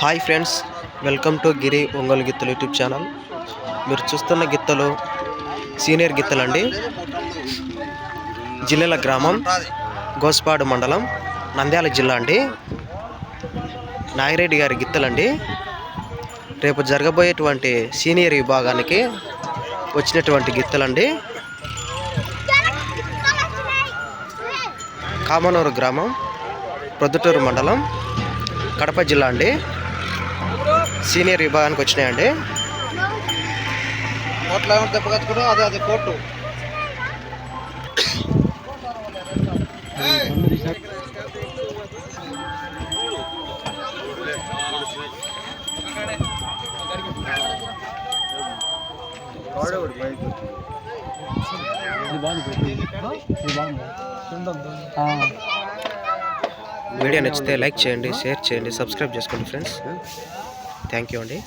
Hi friends, welcome to గిరి ఒంగోలు గిత్తలు YouTube channel. మీరు చూస్తున్న గిత్తలు సీనియర్ గిత్తలండి. జిల్లెల గ్రామం, గోస్పాడు మండలం, నంద్యాల జిల్లా అండి. నాగిరెడ్డి గారి గిత్తలండి. రేపు జరగబోయేటువంటి సీనియర్ విభాగానికి వచ్చినటువంటి గిత్తలండి. కామనూరు గ్రామం, ప్రొద్దుటూరు మండలం, కడప జిల్లా అండి. సీనియర్ విభాగానికి వచ్చినాయండి. వీడియో నచ్చితే లైక్ చేయండి, షేర్ చేయండి, సబ్స్క్రైబ్ చేసుకోండి ఫ్రెండ్స్. థ్యాంక్ యూ అండి.